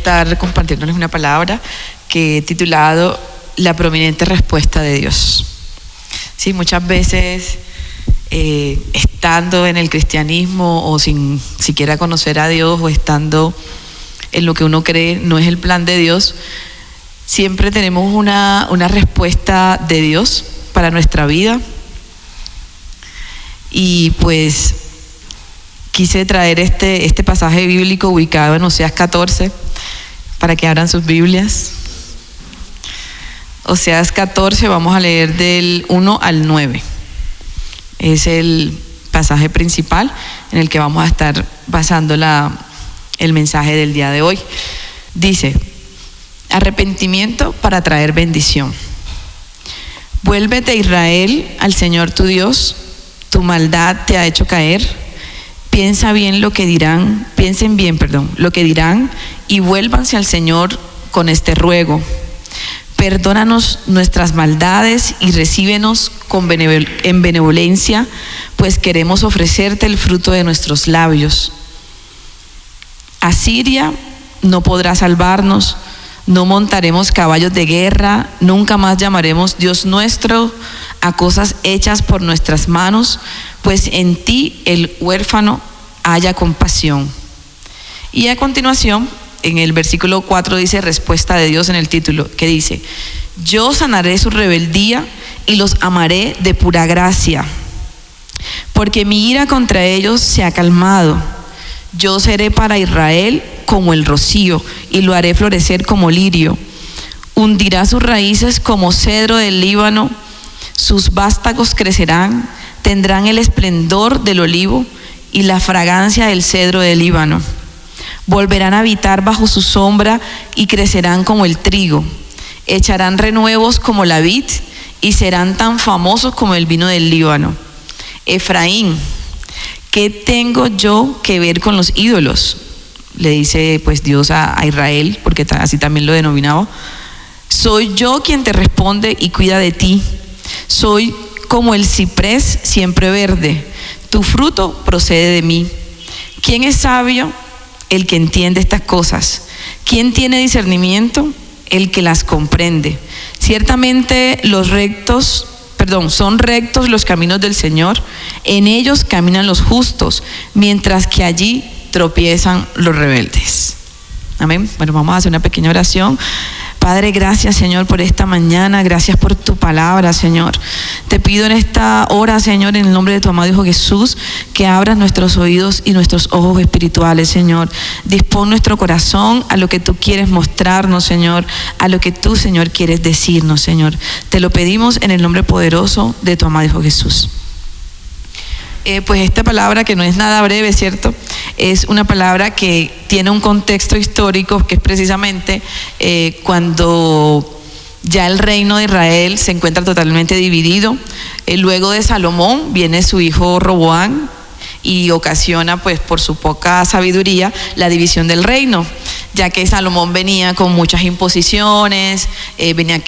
estar compartiéndoles una palabra que he titulado La prominente respuesta de Dios. Sí, muchas veces estando en el cristianismo o sin siquiera conocer a Dios o estando en lo que uno cree no es el plan de Dios, siempre tenemos una respuesta de Dios para nuestra vida. Y pues quise traer este pasaje bíblico ubicado en Oseas 14 para que abran sus Biblias. Oseas 14, vamos a leer del 1 al 9. Es el pasaje principal en el que vamos a estar basando el mensaje del día de hoy. Dice: arrepentimiento para traer bendición. Vuélvete, Israel, al Señor tu Dios. Tu maldad te ha hecho caer. Piensen bien lo que dirán, lo que dirán, y vuélvanse al Señor con este ruego. Perdónanos nuestras maldades y recíbenos en benevolencia, pues queremos ofrecerte el fruto de nuestros labios. Asiria no podrá salvarnos, no montaremos caballos de guerra, nunca más llamaremos Dios nuestro a cosas hechas por nuestras manos, pues en ti el huérfano haya compasión. Y a continuación, en el versículo 4 dice respuesta de Dios en el título, que dice: yo sanaré su rebeldía y los amaré de pura gracia, porque mi ira contra ellos se ha calmado. Yo seré para Israel como el rocío y lo haré florecer como lirio. Hundirá sus raíces como cedro del Líbano, sus vástagos crecerán, tendrán el esplendor del olivo y la fragancia del cedro del Líbano. Volverán a habitar bajo su sombra y crecerán como el trigo. Echarán renuevos como la vid y serán tan famosos como el vino del Líbano. Efraín, ¿qué tengo yo que ver con los ídolos? Le dice pues Dios a Israel, porque así también lo denominaba. Soy yo quien te responde y cuida de ti. Soy como el ciprés siempre verde. Tu fruto procede de mí. ¿Quién es sabio? El que entiende estas cosas. ¿Quién tiene discernimiento? El que las comprende. Ciertamente son rectos los caminos del Señor. En ellos caminan los justos, mientras que allí tropiezan los rebeldes. Amén. Bueno, vamos a hacer una pequeña oración. Padre, gracias, Señor, por esta mañana. Gracias por tu palabra, Señor. Te pido en esta hora, Señor, en el nombre de tu amado Hijo Jesús, que abras nuestros oídos y nuestros ojos espirituales, Señor. Dispón nuestro corazón a lo que tú quieres mostrarnos, Señor, a lo que tú, Señor, quieres decirnos, Señor. Te lo pedimos en el nombre poderoso de tu amado Hijo Jesús. Pues esta palabra, que no es nada breve, ¿cierto? Es una palabra que tiene un contexto histórico, que es precisamente cuando ya el reino de Israel se encuentra totalmente dividido. Luego de Salomón viene su hijo Roboam y ocasiona, pues por su poca sabiduría, la división del reino, ya que Salomón venía con muchas imposiciones, venía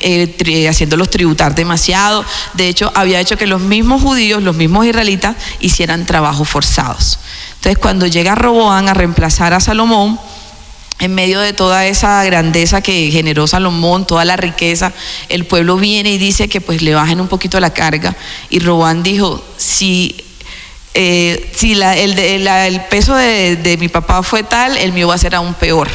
haciéndolos tributar demasiado. De hecho, había hecho que los mismos judíos, los mismos israelitas, hicieran trabajos forzados. Entonces, cuando llega Roboam a reemplazar a Salomón, en medio de toda esa grandeza que generó Salomón, toda la riqueza, el pueblo viene y dice que pues le bajen un poquito la carga. Y Roboam dijo: si el peso de mi papá fue tal, el mío va a ser aún peor.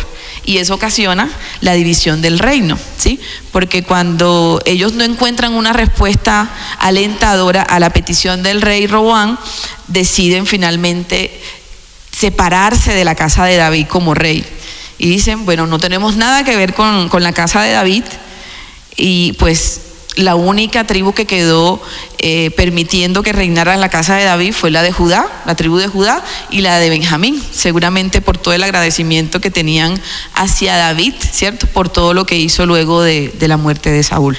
Y eso ocasiona la división del reino, ¿sí? Porque cuando ellos no encuentran una respuesta alentadora a la petición del rey Roboam, deciden finalmente separarse de la casa de David como rey. Y dicen: bueno, no tenemos nada que ver con la casa de David. Y pues la única tribu que quedó permitiendo que reinara en la casa de David fue la de Judá, la tribu de Judá, y la de Benjamín, seguramente por todo el agradecimiento que tenían hacia David, ¿cierto? Por todo lo que hizo luego de la muerte de Saúl.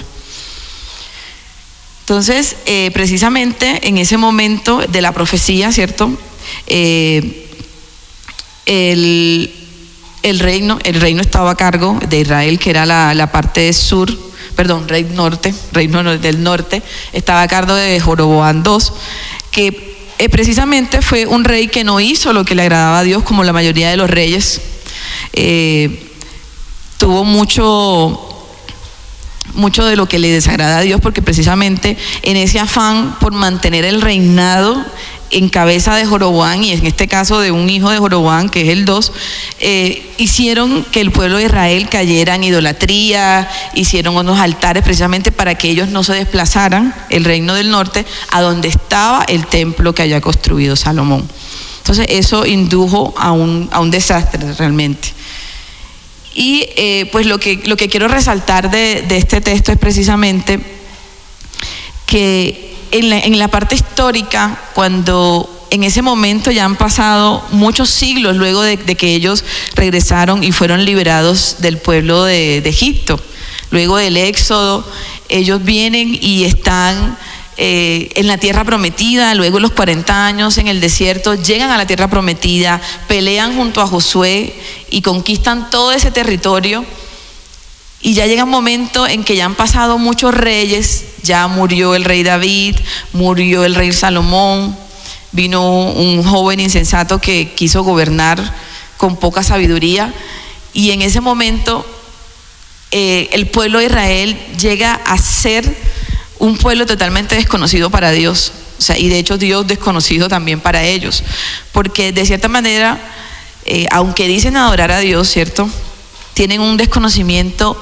Entonces, precisamente en ese momento de la profecía, ¿cierto? El reino estaba a cargo de Israel, que era la parte reino del norte, estaba a cargo de Jeroboam II, que precisamente fue un rey que no hizo lo que le agradaba a Dios, como la mayoría de los reyes. tuvo mucho de lo que le desagrada a Dios, porque precisamente en ese afán por mantener el reinado en cabeza de Jeroboam, y en este caso de un hijo de Jeroboam, que es el 2, hicieron que el pueblo de Israel cayera en idolatría, hicieron unos altares precisamente para que ellos no se desplazaran, el reino del norte, a donde estaba el templo que había construido Salomón. Entonces eso indujo a un desastre realmente. Y pues lo que quiero resaltar de este texto es precisamente que en la parte histórica, cuando en ese momento ya han pasado muchos siglos luego de que ellos regresaron y fueron liberados del pueblo de Egipto, luego del éxodo, ellos vienen y están en la tierra prometida, luego de los 40 años en el desierto, llegan a la tierra prometida, pelean junto a Josué y conquistan todo ese territorio. Y ya llega un momento en que ya han pasado muchos reyes, ya murió el rey David, murió el rey Salomón, vino un joven insensato que quiso gobernar con poca sabiduría, y en ese momento el pueblo de Israel llega a ser un pueblo totalmente desconocido para Dios, o sea, y de hecho Dios desconocido también para ellos, porque de cierta manera, aunque dicen adorar a Dios, ¿cierto?, tienen un desconocimiento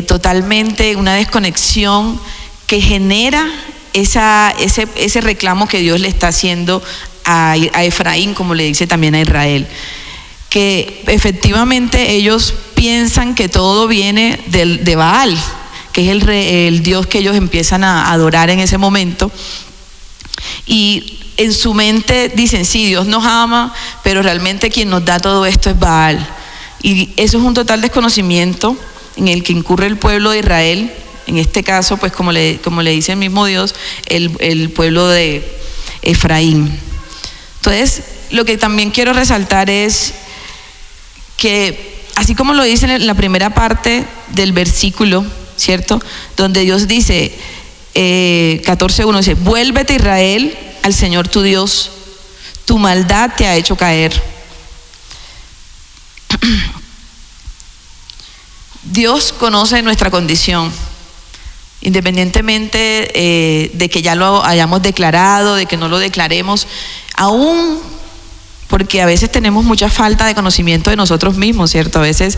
totalmente, una desconexión que genera ese reclamo que Dios le está haciendo a Efraín, como le dice también a Israel, que efectivamente ellos piensan que todo viene de Baal, que es el Dios que ellos empiezan a adorar en ese momento, y en su mente dicen, sí, Dios nos ama, pero realmente quien nos da todo esto es Baal. Y eso es un total desconocimiento en el que incurre el pueblo de Israel, en este caso, pues como le dice el mismo Dios, el pueblo de Efraín. Entonces, lo que también quiero resaltar es que, así como lo dice en la primera parte del versículo, ¿cierto?, donde Dios dice, 14:1, dice, vuélvete Israel al Señor tu Dios, tu maldad te ha hecho caer. Dios conoce nuestra condición, independientemente de que ya lo hayamos declarado, de que no lo declaremos, aún porque a veces tenemos mucha falta de conocimiento de nosotros mismos, ¿cierto? A veces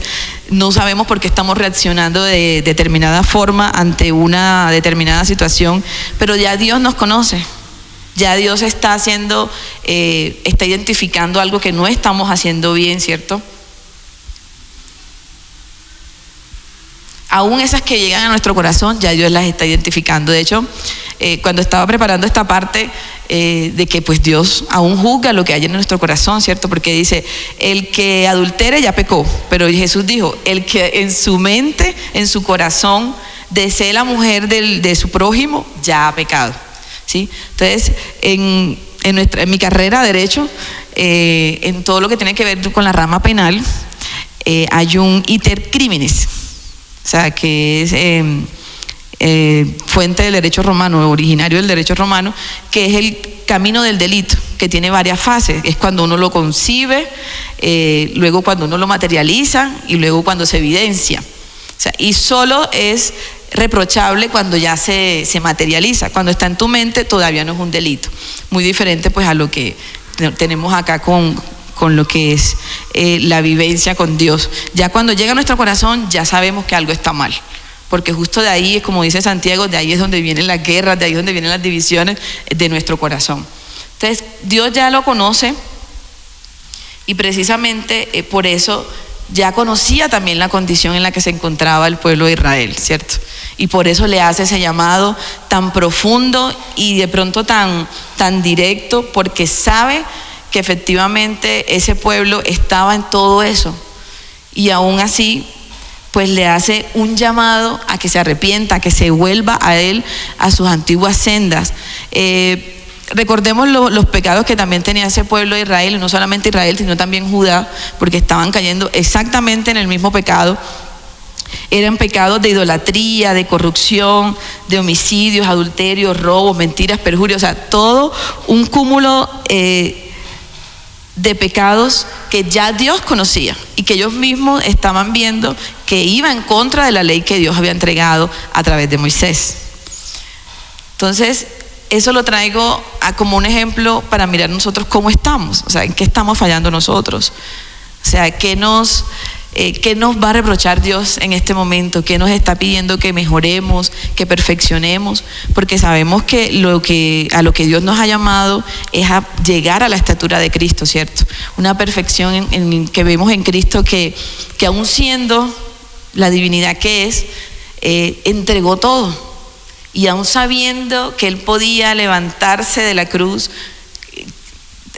no sabemos por qué estamos reaccionando de determinada forma ante una determinada situación, pero ya Dios nos conoce. Ya Dios está está identificando algo que no estamos haciendo bien, ¿cierto? Aún esas que llegan a nuestro corazón, ya Dios las está identificando. De hecho, cuando estaba preparando esta parte de que pues Dios aún juzga lo que hay en nuestro corazón, ¿cierto? Porque dice, el que adultere ya pecó, pero Jesús dijo, el que en su mente, en su corazón, desee la mujer de su prójimo, ya ha pecado, ¿sí? Entonces, en mi carrera de Derecho, en todo lo que tiene que ver con la rama penal, hay un iter criminis, o sea, que es fuente del derecho romano, originario del derecho romano, que es el camino del delito, que tiene varias fases. Es cuando uno lo concibe, luego cuando uno lo materializa y luego cuando se evidencia. O sea, y solo es reprochable cuando ya se materializa. Cuando está en tu mente todavía no es un delito. Muy diferente pues a lo que tenemos acá con lo que es la vivencia con Dios. Ya cuando llega a nuestro corazón ya sabemos que algo está mal, porque justo de ahí, como dice Santiago, de ahí es donde vienen las guerras, de ahí es donde vienen las divisiones de nuestro corazón. Entonces Dios ya lo conoce y precisamente por eso ya conocía también la condición en la que se encontraba el pueblo de Israel, ¿cierto? Y por eso le hace ese llamado tan profundo y de pronto tan directo, porque sabe que efectivamente ese pueblo estaba en todo eso, y aún así pues le hace un llamado a que se arrepienta, a que se vuelva a él, a sus antiguas sendas. Recordemos los pecados que también tenía ese pueblo de Israel, y no solamente Israel, sino también Judá, porque estaban cayendo exactamente en el mismo pecado. Eran pecados de idolatría, de corrupción, de homicidios, adulterios, robos, mentiras, perjurios, o sea, todo un cúmulo de pecados que ya Dios conocía y que ellos mismos estaban viendo que iba en contra de la ley que Dios había entregado a través de Moisés. Entonces, eso lo traigo como un ejemplo para mirar nosotros cómo estamos, o sea, en qué estamos fallando nosotros. O sea, ¿qué nos va a reprochar Dios en este momento? ¿Qué nos está pidiendo que mejoremos, que perfeccionemos? Porque sabemos que a lo que Dios nos ha llamado es a llegar a la estatura de Cristo, ¿cierto? Una perfección que vemos en Cristo que aún siendo la divinidad que es, entregó todo. Y aún sabiendo que Él podía levantarse de la cruz,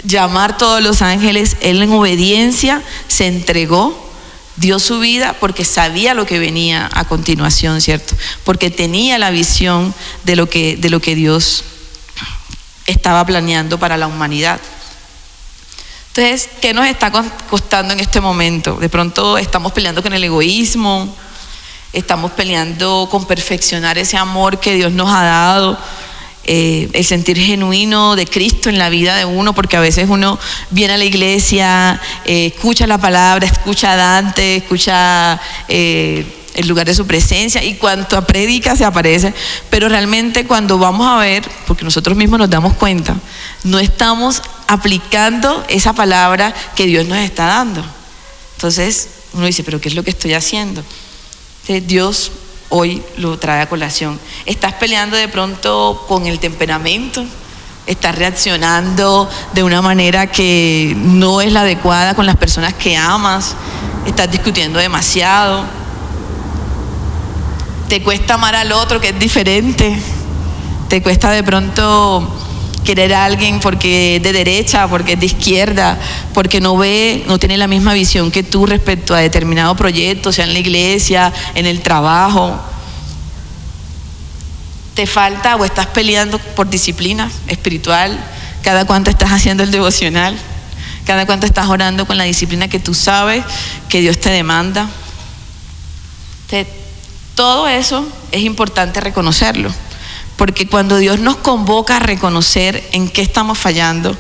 llamar todos los ángeles, Él en obediencia se entregó, dio su vida porque sabía lo que venía a continuación, ¿cierto? Porque tenía la visión de lo que Dios estaba planeando para la humanidad. Entonces, ¿qué nos está costando en este momento? De pronto estamos peleando con el egoísmo, estamos peleando con perfeccionar ese amor que Dios nos ha dado, el sentir genuino de Cristo en la vida de uno, porque a veces uno viene a la iglesia, escucha la palabra, escucha a Dante, escucha el lugar de su presencia y cuanto predica se aparece, pero realmente cuando vamos a ver, porque nosotros mismos nos damos cuenta, no estamos aplicando esa palabra que Dios nos está dando. Entonces uno dice, ¿pero qué es lo que estoy haciendo? Dios hoy lo trae a colación. Estás peleando de pronto con el temperamento, estás reaccionando de una manera que no es la adecuada con las personas que amas, estás discutiendo demasiado, te cuesta amar al otro que es diferente, te cuesta de pronto querer a alguien porque es de derecha, porque es de izquierda, porque no tiene la misma visión que tú respecto a determinado proyecto, sea en la iglesia, en el trabajo. Te falta o estás peleando por disciplina espiritual. Cada cuánto estás haciendo el devocional, cada cuánto estás orando con la disciplina que tú sabes que Dios te demanda. Todo eso es importante reconocerlo. Porque cuando Dios nos convoca a reconocer en qué estamos fallando,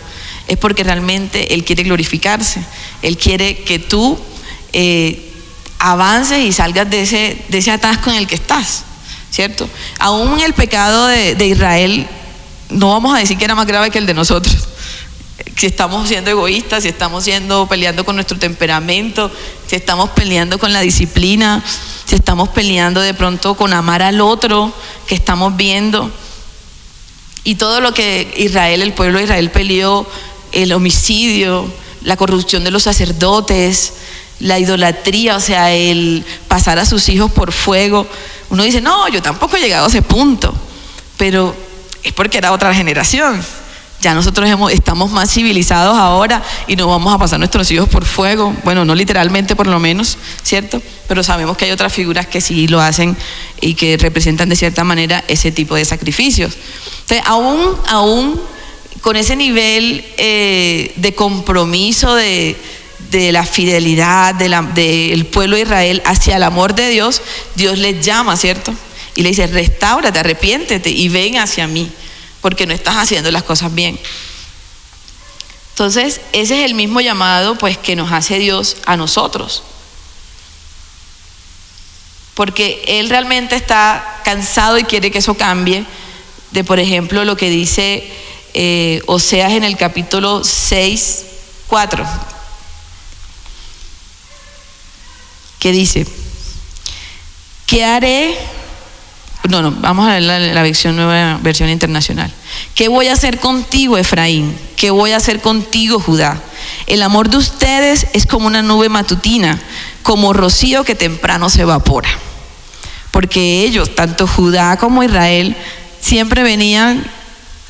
es porque realmente Él quiere glorificarse. Él quiere que tú avances y salgas de ese atasco en el que estás, ¿cierto? Aún el pecado de Israel, no vamos a decir que era más grave que el de nosotros. Si estamos siendo egoístas, si estamos peleando con nuestro temperamento, si estamos peleando con la disciplina, si estamos peleando de pronto con amar al otro que estamos viendo. Y todo lo que el pueblo de Israel peleó, el homicidio, la corrupción de los sacerdotes, la idolatría, o sea, el pasar a sus hijos por fuego. Uno dice, no, yo tampoco he llegado a ese punto, pero es porque era otra generación. Ya nosotros estamos más civilizados ahora y no vamos a pasar nuestros hijos por fuego. Bueno, no literalmente por lo menos, ¿cierto? Pero sabemos que hay otras figuras que sí lo hacen y que representan de cierta manera ese tipo de sacrificios. Entonces, aún con ese nivel de compromiso de la fidelidad del pueblo de Israel hacia el amor de Dios, Dios les llama, ¿cierto? Y le dice, restáurate, arrepiéntete y ven hacia mí, porque no estás haciendo las cosas bien. Entonces, ese es el mismo llamado pues que nos hace Dios a nosotros. Porque Él realmente está cansado y quiere que eso cambie. De por ejemplo lo que dice Oseas en el capítulo 6:4. ¿Qué dice? ¿Qué haré? No, vamos a leer la nueva versión internacional. ¿Qué voy a hacer contigo, Efraín? ¿Qué voy a hacer contigo, Judá? El amor de ustedes es como una nube matutina, como rocío que temprano se evapora. Porque ellos, tanto Judá como Israel, siempre venían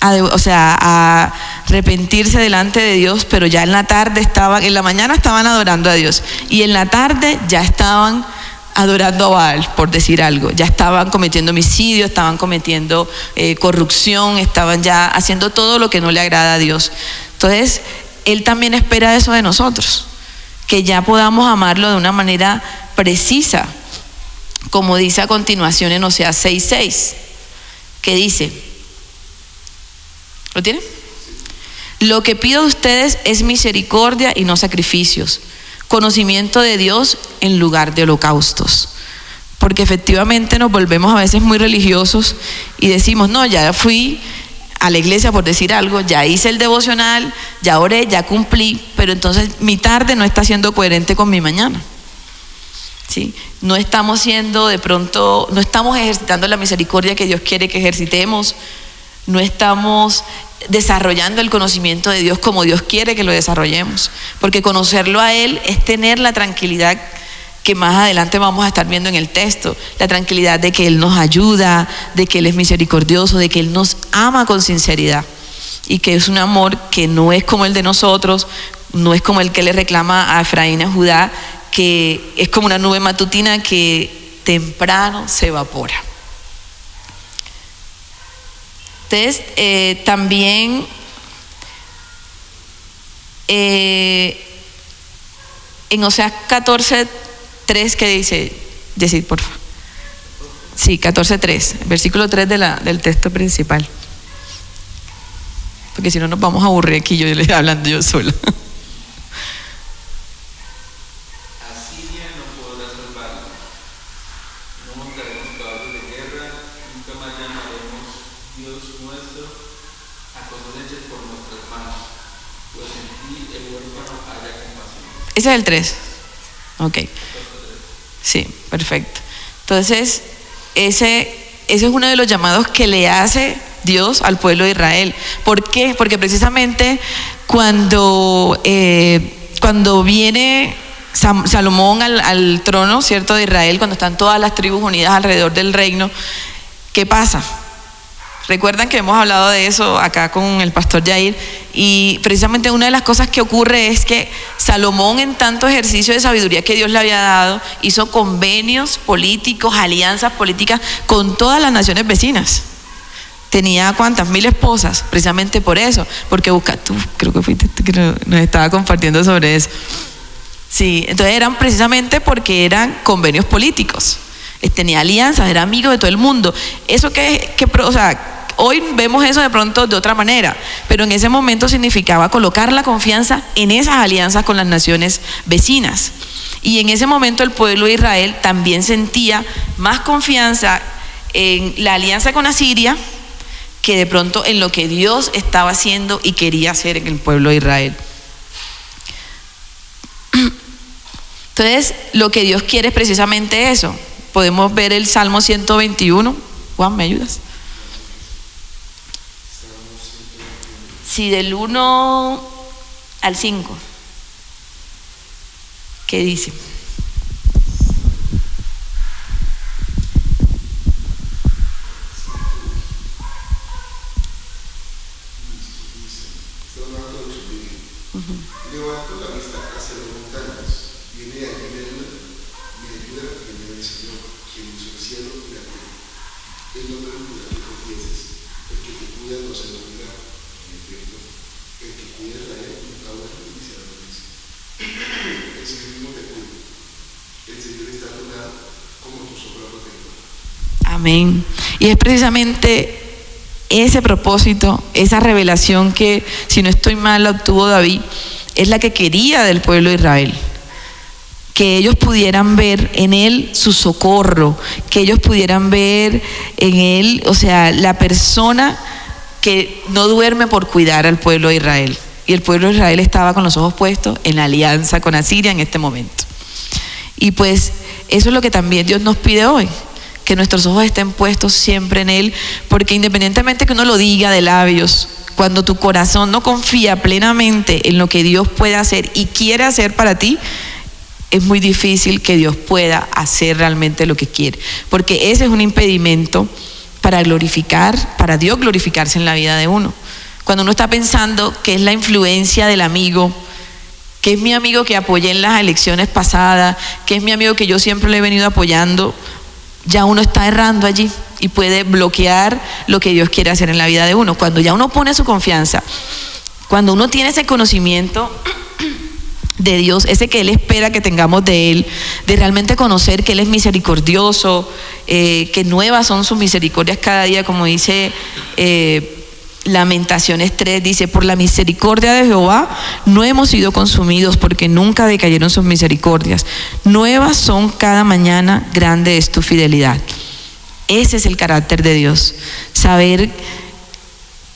a arrepentirse delante de Dios, pero ya en la mañana estaban adorando a Dios y en la tarde ya estaban adorando a Baal, por decir algo. Ya estaban cometiendo homicidio, estaban cometiendo corrupción, estaban ya haciendo todo lo que no le agrada a Dios. Entonces, Él también espera eso de nosotros, que ya podamos amarlo de una manera precisa, como dice a continuación en Oseas 6:6, que dice, ¿lo tiene? Lo que pido de ustedes es misericordia y no sacrificios, conocimiento de Dios en lugar de holocaustos. Porque efectivamente nos volvemos a veces muy religiosos y decimos, no, ya fui a la iglesia por decir algo, ya hice el devocional, ya oré, ya cumplí, pero entonces mi tarde no está siendo coherente con mi mañana. ¿Sí? No estamos siendo de pronto, no estamos ejercitando la misericordia que Dios quiere que ejercitemos, no estamos desarrollando el conocimiento de Dios como Dios quiere que lo desarrollemos, porque conocerlo a Él es tener la tranquilidad que más adelante vamos a estar viendo en el texto, la tranquilidad de que Él nos ayuda, de que Él es misericordioso, de que Él nos ama con sinceridad y que es un amor que no es como el de nosotros, no es como el que le reclama a Efraín y a Judá, que es como una nube matutina que temprano se evapora. Entonces, también en Oseas 14:3, ¿qué dice? Decid, por favor. Sí, 14:3, versículo 3 del texto principal. Porque si no nos vamos a aburrir aquí, yo le hablando yo sola. Ese es el 3. Ok. Sí, perfecto. Entonces, ese es uno de los llamados que le hace Dios al pueblo de Israel. ¿Por qué? Porque precisamente cuando viene Salomón al trono, ¿cierto?, de Israel, cuando están todas las tribus unidas alrededor del reino, ¿qué pasa? Recuerdan que hemos hablado de eso acá con el pastor Jair, y precisamente una de las cosas que ocurre es que Salomón, en tanto ejercicio de sabiduría que Dios le había dado, hizo convenios políticos, alianzas políticas con todas las naciones vecinas. Tenía ¿cuántas? 1000 esposas, precisamente por eso, porque tú creo que fuiste tú que nos estaba compartiendo sobre eso. Sí, entonces eran precisamente porque eran convenios políticos. Tenía alianzas, era amigo de todo el mundo. Eso o sea, hoy vemos eso de pronto de otra manera, pero en ese momento significaba colocar la confianza en esas alianzas con las naciones vecinas. Y en ese momento el pueblo de Israel también sentía más confianza en la alianza con Asiria que de pronto en lo que Dios estaba haciendo y quería hacer en el pueblo de Israel. Entonces, lo que Dios quiere es precisamente eso. Podemos ver el Salmo 121. Juan, ¿me ayudas? Sí, del 1 al 5. ¿Qué dice? Levanto la vista hacia las montañas, viene de allí mi ayuda, viene del Señor, quien hizo el cielo y la tierra. El nombre de Judá que confieses, el que te cuida no se olvida, en efecto, el que cuida a Israel nunca vuelve ni se adormece. El Señor mismo te cuida, el Señor está a tu lado como tu sombra protectora. Amén. Y es precisamente ese propósito, esa revelación que, si no estoy mal, la obtuvo David, es la que quería del pueblo de Israel. Que ellos pudieran ver en él su socorro, que ellos pudieran ver en él, o sea, la persona que no duerme por cuidar al pueblo de Israel. Y el pueblo de Israel estaba con los ojos puestos en la alianza con Asiria en este momento. Y pues eso es lo que también Dios nos pide hoy, que nuestros ojos estén puestos siempre en Él, porque independientemente que uno lo diga de labios, cuando tu corazón no confía plenamente en lo que Dios puede hacer y quiere hacer para ti, es muy difícil que Dios pueda hacer realmente lo que quiere, porque ese es un impedimento para Dios glorificarse en la vida de uno. Cuando uno está pensando que es la influencia del amigo, que es mi amigo que apoyé en las elecciones pasadas, que es mi amigo que yo siempre le he venido apoyando, ya uno está errando allí y puede bloquear lo que Dios quiere hacer en la vida de uno. Cuando ya uno pone su confianza, cuando uno tiene ese conocimiento de Dios, ese que Él espera que tengamos de Él, de realmente conocer que Él es misericordioso, que nuevas son sus misericordias cada día, como dice Lamentaciones 3 dice: por la misericordia de Jehová no hemos sido consumidos, porque nunca decayeron sus misericordias. Nuevas son cada mañana, grande es tu fidelidad. Ese es el carácter de Dios. Saber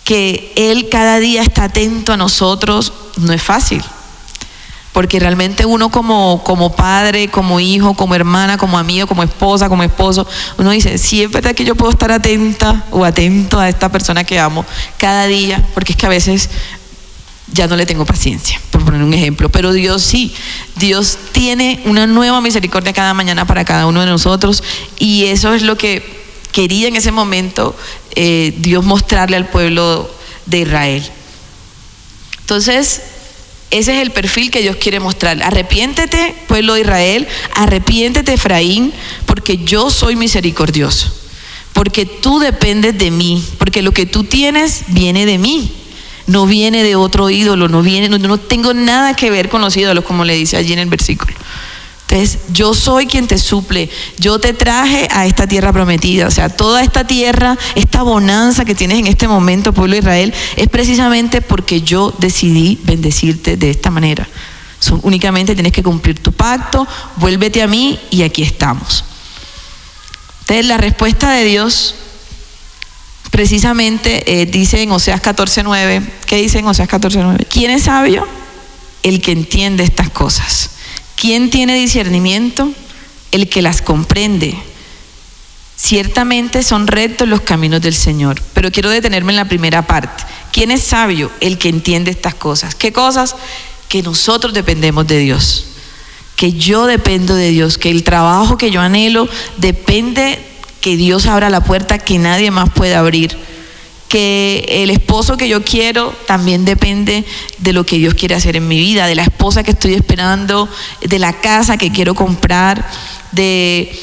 que Él cada día está atento a nosotros no es fácil. Porque realmente uno como padre, como hijo, como hermana, como amigo, como esposa, como esposo, uno dice, sí es verdad que yo puedo estar atenta o atento a esta persona que amo cada día, porque es que a veces ya no le tengo paciencia, por poner un ejemplo. Pero Dios sí, Dios tiene una nueva misericordia cada mañana para cada uno de nosotros, y eso es lo que quería en ese momento Dios mostrarle al pueblo de Israel. Entonces, ese es el perfil que Dios quiere mostrar. Arrepiéntete, pueblo de Israel, arrepiéntete, Efraín, porque yo soy misericordioso, porque tú dependes de mí, porque lo que tú tienes viene de mí, no viene de otro ídolo, no tengo nada que ver con los ídolos, como le dice allí en el versículo. Entonces, yo soy quien te suple, yo te traje a esta tierra prometida. O sea, toda esta tierra, esta bonanza que tienes en este momento, pueblo de Israel, es precisamente porque yo decidí bendecirte de esta manera. Únicamente tienes que cumplir tu pacto, vuélvete a mí y aquí estamos. Entonces, la respuesta de Dios precisamente dice en Oseas 14:9, ¿qué dice en Oseas 14:9? ¿Quién es sabio? El que entiende estas cosas. ¿Quién tiene discernimiento? El que las comprende. Ciertamente son rectos los caminos del Señor. Pero quiero detenerme en la primera parte. ¿Quién es sabio? El que entiende estas cosas. ¿Qué cosas? Que nosotros dependemos de Dios. Que yo dependo de Dios. Que el trabajo que yo anhelo depende que Dios abra la puerta que nadie más puede abrir. Que el esposo que yo quiero también depende de lo que Dios quiere hacer en mi vida, de la esposa que estoy esperando, de la casa que quiero comprar, de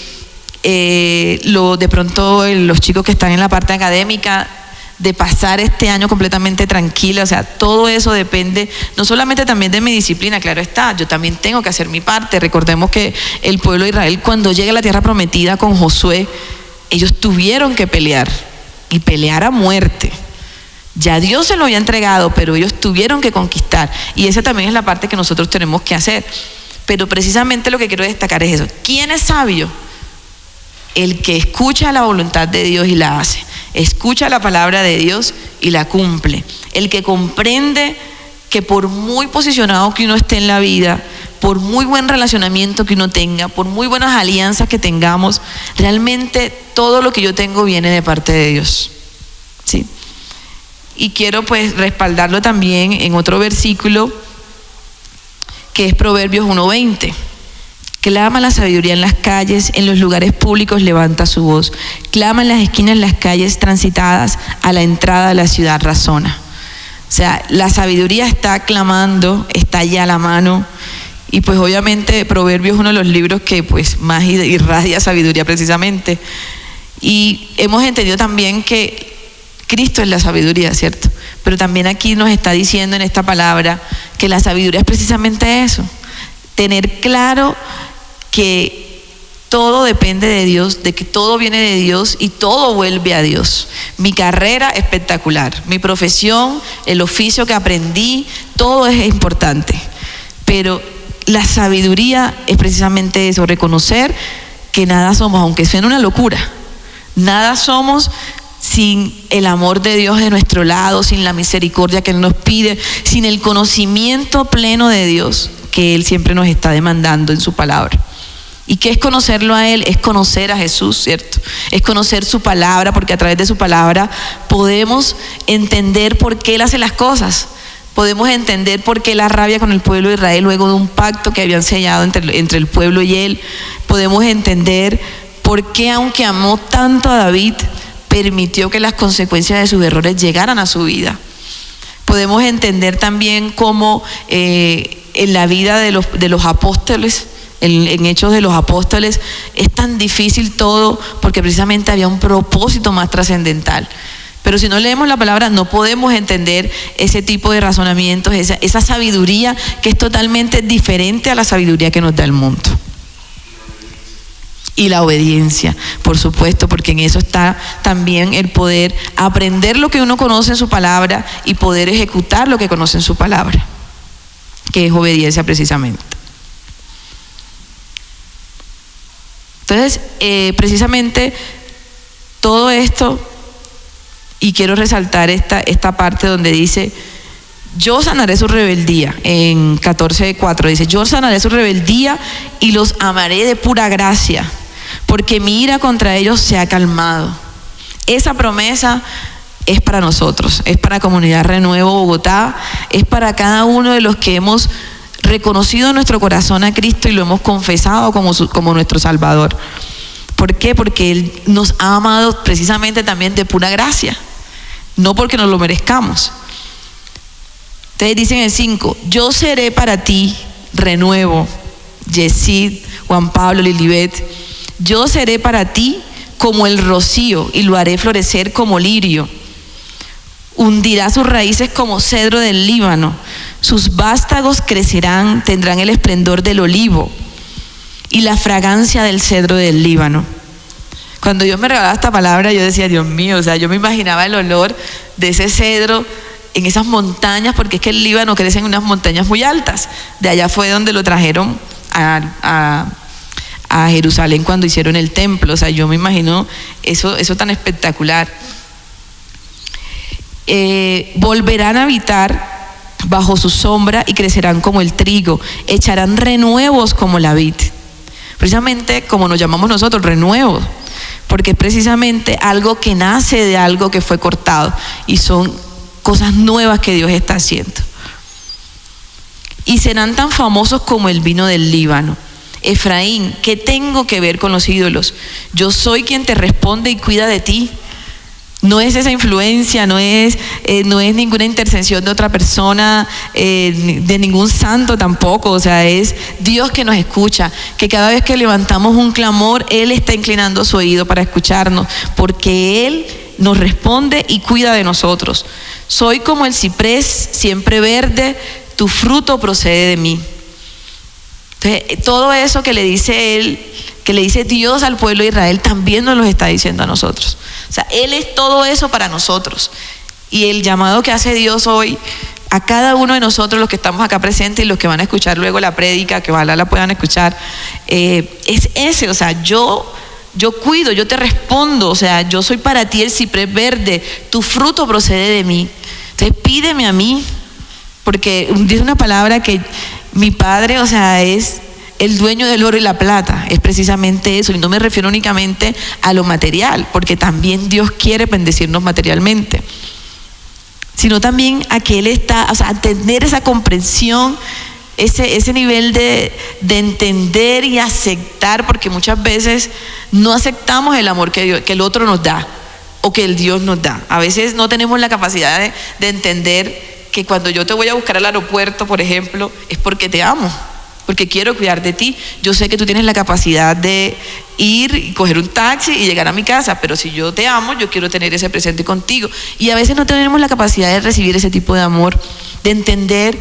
pronto los chicos que están en la parte académica, de pasar este año completamente tranquila. O sea, todo eso depende no solamente también de mi disciplina, claro está, yo también tengo que hacer mi parte. Recordemos que el pueblo de Israel, cuando llega a la tierra prometida con Josué, ellos tuvieron que pelear. Y pelear a muerte. Ya Dios se lo había entregado, pero ellos tuvieron que conquistar. Y esa también es la parte que nosotros tenemos que hacer. Pero precisamente lo que quiero destacar es eso. ¿Quién es sabio? El que escucha la voluntad de Dios y la hace. Escucha la palabra de Dios y la cumple. El que comprende que por muy posicionado que uno esté en la vida, por muy buen relacionamiento que uno tenga, por muy buenas alianzas que tengamos, realmente todo lo que yo tengo viene de parte de Dios. ¿Sí? Y quiero pues respaldarlo también en otro versículo que es Proverbios 1:20. Clama la sabiduría en las calles, en los lugares públicos levanta su voz. Clama en las esquinas, en las calles transitadas, a la entrada de la ciudad razona. O sea, la sabiduría está clamando, está ya a la mano. Y pues obviamente Proverbios es uno de los libros que pues más irradia sabiduría precisamente. Y hemos entendido también que Cristo es la sabiduría, ¿cierto? Pero también aquí nos está diciendo en esta palabra que la sabiduría es precisamente eso. Tener claro que todo depende de Dios, de que todo viene de Dios y todo vuelve a Dios. Mi carrera espectacular, mi profesión, el oficio que aprendí, todo es importante. Pero la sabiduría es precisamente eso, reconocer que nada somos, aunque suene una locura, nada somos sin el amor de Dios de nuestro lado, sin la misericordia que Él nos pide, sin el conocimiento pleno de Dios que Él siempre nos está demandando en su palabra. ¿Y qué es conocerlo a Él? Es conocer a Jesús, ¿cierto? Es conocer su palabra, porque a través de su palabra podemos entender por qué Él hace las cosas. Podemos entender por qué la rabia con el pueblo de Israel luego de un pacto que habían sellado entre el pueblo y Él. Podemos entender por qué, aunque amó tanto a David, permitió que las consecuencias de sus errores llegaran a su vida. Podemos entender también cómo en la vida de los apóstoles, en Hechos de los Apóstoles, es tan difícil todo porque precisamente había un propósito más trascendental. Pero si no leemos la palabra no podemos entender ese tipo de razonamientos, esa sabiduría que es totalmente diferente a la sabiduría que nos da el mundo. Y la obediencia, por supuesto, porque en eso está también el poder aprender lo que uno conoce en su palabra y poder ejecutar lo que conoce en su palabra, que es obediencia precisamente. Entonces, precisamente todo esto, y quiero resaltar esta parte donde dice, yo sanaré su rebeldía, en 14:4 dice, yo sanaré su rebeldía y los amaré de pura gracia, porque mi ira contra ellos se ha calmado. Esa promesa es para nosotros, es para Comunidad Renuevo Bogotá, es para cada uno de los que hemos reconocido en nuestro corazón a Cristo y lo hemos confesado como nuestro Salvador. ¿Por qué? Porque Él nos ha amado precisamente también de pura gracia, no porque nos lo merezcamos. Entonces dicen en el 5, yo seré para ti renuevo, Yesid, Juan Pablo, Lilibet, yo seré para ti como el rocío y lo haré florecer como lirio. Hundirá sus raíces como cedro del Líbano, sus vástagos crecerán, tendrán el esplendor del olivo y la fragancia del cedro del Líbano. Cuando Dios me regalaba esta palabra, yo decía, Dios mío, o sea, yo me imaginaba el olor de ese cedro en esas montañas, porque es que el Líbano crece en unas montañas muy altas. De allá fue donde lo trajeron a Jerusalén cuando hicieron el templo. O sea, yo me imagino eso tan espectacular. Volverán a habitar bajo su sombra y crecerán como el trigo, echarán renuevos como la vid. Precisamente como nos llamamos nosotros, renuevos, porque es precisamente algo que nace de algo que fue cortado y son cosas nuevas que Dios está haciendo. Y serán tan famosos como el vino del Líbano. Efraín, ¿qué tengo que ver con los ídolos? Yo soy quien te responde y cuida de ti. No es esa influencia, no es ninguna intercesión de otra persona, de ningún santo tampoco. O sea, es Dios que nos escucha, que cada vez que levantamos un clamor, Él está inclinando su oído para escucharnos, porque Él nos responde y cuida de nosotros. Soy como el ciprés, siempre verde, tu fruto procede de mí. Entonces, todo eso que le dice Él, que le dice Dios al pueblo de Israel, también nos lo está diciendo a nosotros. O sea, Él es todo eso para nosotros. Y el llamado que hace Dios hoy a cada uno de nosotros, los que estamos acá presentes y los que van a escuchar luego la prédica, que ojalá la puedan escuchar, es ese. O sea, yo cuido, yo te respondo. O sea, yo soy para ti el ciprés verde, tu fruto procede de mí. Entonces pídeme a mí, porque dice una palabra que mi Padre, o sea, es el dueño del oro y la plata, es precisamente eso. Y no me refiero únicamente a lo material, porque también Dios quiere bendecirnos materialmente, sino también a que Él está, o sea, a tener esa comprensión, ese nivel de entender y aceptar, porque muchas veces no aceptamos el amor que el otro nos da o que el Dios nos da. A veces no tenemos la capacidad de entender que cuando yo te voy a buscar al aeropuerto, por ejemplo, es porque te amo, porque quiero cuidar de ti. Yo sé que tú tienes la capacidad de ir y coger un taxi y llegar a mi casa, pero si yo te amo, yo quiero tener ese presente contigo. Y a veces no tenemos la capacidad de recibir ese tipo de amor, de entender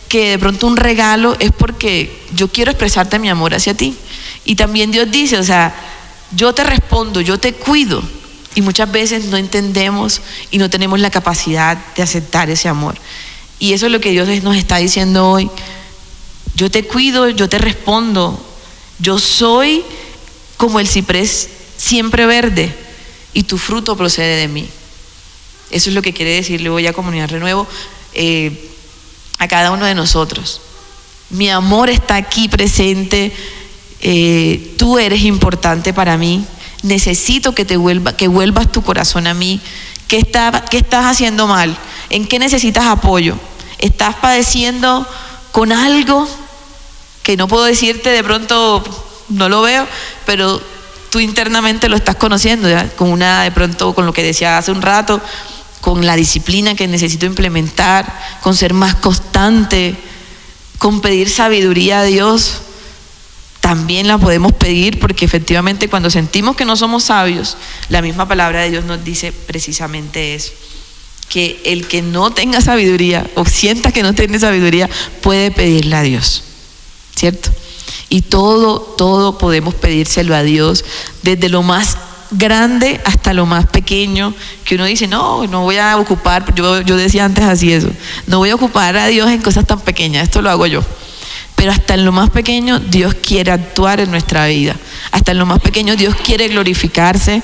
que de pronto un regalo es porque yo quiero expresarte mi amor hacia ti. Y también Dios dice, o sea, yo te respondo, yo te cuido. Y muchas veces no entendemos y no tenemos la capacidad de aceptar ese amor. Y eso es lo que Dios nos está diciendo hoy. Yo te cuido, yo te respondo. Yo soy como el ciprés siempre verde y tu fruto procede de mí. Eso es lo que quiere decirle hoy a Comunidad Renuevo, a cada uno de nosotros. Mi amor está aquí presente, tú eres importante para mí. Necesito que vuelvas tu corazón a mí. ¿Qué estás haciendo mal? ¿En qué necesitas apoyo? ¿Estás padeciendo con algo que no puedo decirte, de pronto no lo veo, pero tú internamente lo estás conociendo, ¿ya? De pronto con lo que decía hace un rato, con la disciplina que necesito implementar, con ser más constante, con pedir sabiduría a Dios? También la podemos pedir, porque efectivamente cuando sentimos que no somos sabios, la misma palabra de Dios nos dice precisamente eso, que el que no tenga sabiduría o sienta que no tiene sabiduría puede pedirle a Dios, ¿cierto? Y todo podemos pedírselo a Dios, desde lo más grande hasta lo más pequeño, que uno dice, no voy a ocupar, yo decía antes así eso, no voy a ocupar a Dios en cosas tan pequeñas, esto lo hago yo. Pero hasta en lo más pequeño Dios quiere actuar en nuestra vida. Hasta en lo más pequeño Dios quiere glorificarse,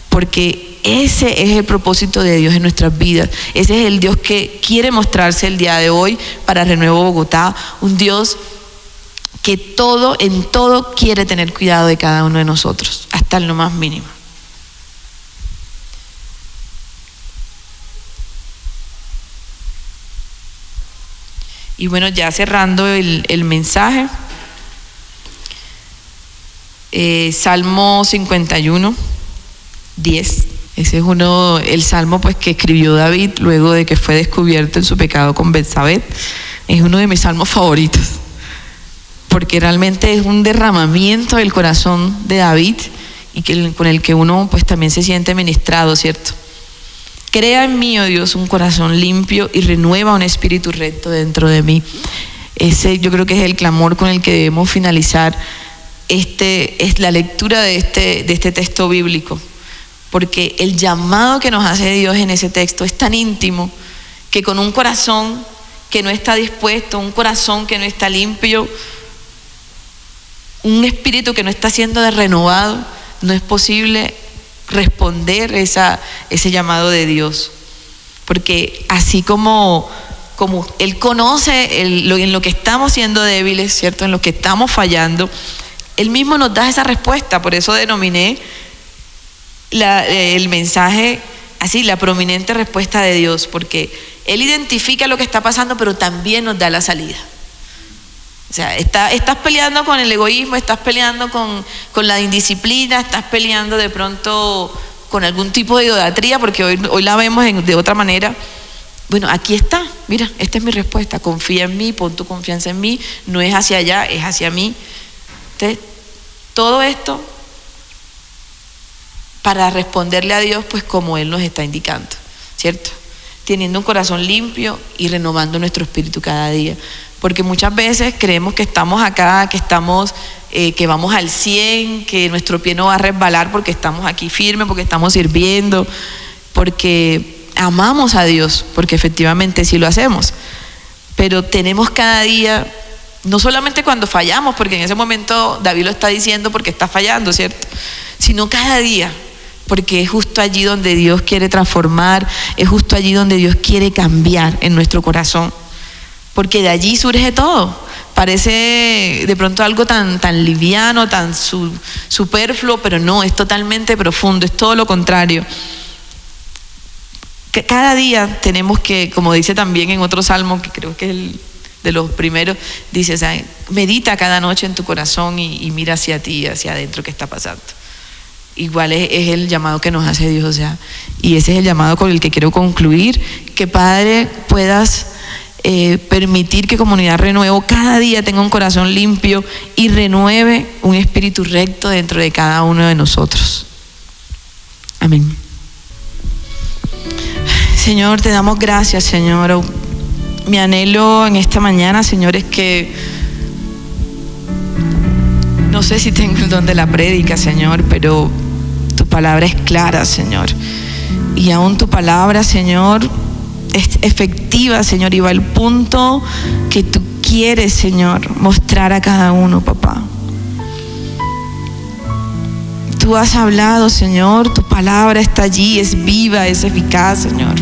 porque ese es el propósito de Dios en nuestras vidas. Ese es el Dios que quiere mostrarse el día de hoy para Renuevo Bogotá. Un Dios que en todo quiere tener cuidado de cada uno de nosotros, hasta en lo más mínimo. Y bueno, ya cerrando el mensaje, Salmo 51, 10. Ese es el salmo pues que escribió David luego de que fue descubierto en su pecado con Betsabé. Es uno de mis salmos favoritos, porque realmente es un derramamiento del corazón de David y con el que uno pues también se siente ministrado, ¿cierto? Crea en mí, oh Dios, un corazón limpio y renueva un espíritu recto dentro de mí. Ese yo creo que es el clamor con el que debemos finalizar es la lectura de este texto bíblico, porque el llamado que nos hace Dios en ese texto es tan íntimo que con un corazón que no está dispuesto, un corazón que no está limpio, un espíritu que no está siendo renovado, no es posible responder ese llamado de Dios. Porque así como Él conoce en lo que estamos siendo débiles, ¿cierto? En lo que estamos fallando, Él mismo nos da esa respuesta. Por eso denominé el mensaje así, la prominente respuesta de Dios, porque Él identifica lo que está pasando, pero también nos da la salida. O sea, estás peleando con el egoísmo, estás peleando con la indisciplina, estás peleando de pronto con algún tipo de idolatría, porque hoy la vemos de otra manera. Bueno, aquí está, mira, esta es mi respuesta: confía en mí, pon tu confianza en mí, no es hacia allá, es hacia mí. Entonces, todo esto para responderle a Dios pues como Él nos está indicando, ¿cierto? Teniendo un corazón limpio y renovando nuestro espíritu cada día. Porque muchas veces creemos que estamos acá, que vamos al 100, que nuestro pie no va a resbalar porque estamos aquí firmes, porque estamos sirviendo, porque amamos a Dios, porque efectivamente sí lo hacemos. Pero tenemos cada día, no solamente cuando fallamos, porque en ese momento David lo está diciendo porque está fallando, ¿cierto? Sino cada día, porque es justo allí donde Dios quiere transformar, es justo allí donde Dios quiere cambiar en nuestro corazón. Porque de allí surge todo. Parece de pronto algo tan liviano, tan superfluo, pero no, es totalmente profundo, es todo lo contrario. Cada día tenemos que, como dice también en otro salmo, que creo que es de los primeros, dice, o sea, medita cada noche en tu corazón y mira hacia ti, hacia adentro qué está pasando. Igual es el llamado que nos hace Dios, o sea, y ese es el llamado con el que quiero concluir, que Padre puedas permitir que Comunidad Renuevo cada día tenga un corazón limpio y renueve un espíritu recto dentro de cada uno de nosotros. Amén. Señor, te damos gracias, Señor. Mi anhelo en esta mañana, Señor, es que no sé si tengo el don de la prédica, Señor, pero tu palabra es clara, Señor. Y aún tu palabra, Señor, es efectiva, Señor, y va al punto que tú quieres, Señor, mostrar a cada uno, papá. Tú has hablado, Señor, tu palabra está allí, es viva, es eficaz, Señor.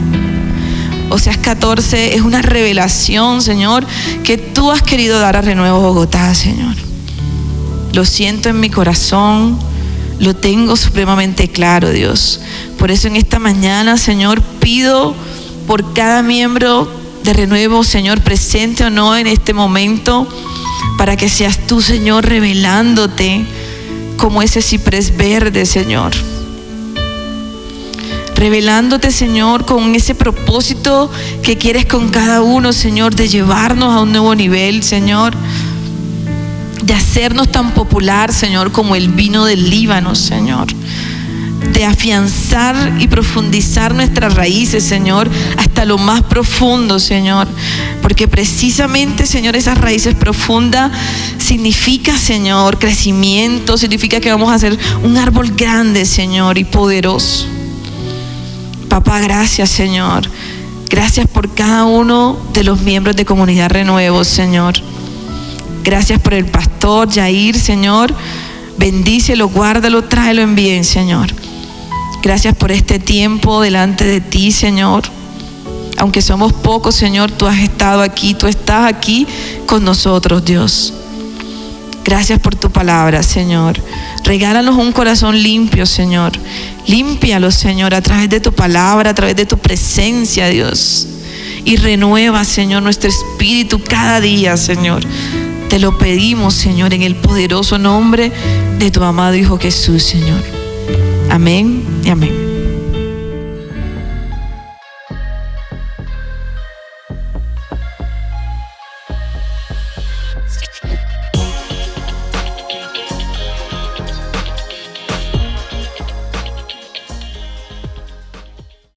Oseas 14 es una revelación, Señor, que tú has querido dar a Renuevo Bogotá, Señor. Lo siento en mi corazón, lo tengo supremamente claro, Dios. Por eso en esta mañana, Señor, pido por cada miembro de Renuevo, Señor, presente o no en este momento, para que seas tú, Señor, revelándote como ese ciprés verde, Señor. Revelándote, Señor, con ese propósito que quieres con cada uno, Señor, de llevarnos a un nuevo nivel, Señor. De hacernos tan popular, Señor, como el vino del Líbano, Señor. De afianzar y profundizar nuestras raíces, Señor, hasta lo más profundo, Señor. Porque porque precisamente, Señor, esas raíces profundas significa, Señor, crecimiento, significa que vamos a ser un árbol grande, Señor, y poderoso. Papá, gracias, Señor. Gracias por cada uno de los miembros de Comunidad Renuevo, Señor. Gracias por el pastor Yair, Señor. Bendícelo, guárdalo, tráelo en bien, Señor. Gracias por este tiempo delante de ti, Señor. Aunque somos pocos, Señor, tú has estado aquí, tú estás aquí con nosotros, Dios. Gracias por tu palabra, Señor. Regálanos un corazón limpio, Señor. Límpialo, Señor, a través de tu palabra, a través de tu presencia, Dios. Y renueva, Señor, nuestro espíritu cada día, Señor. Te lo pedimos, Señor, en el poderoso nombre de tu amado Hijo Jesús, Señor. Amén y amén.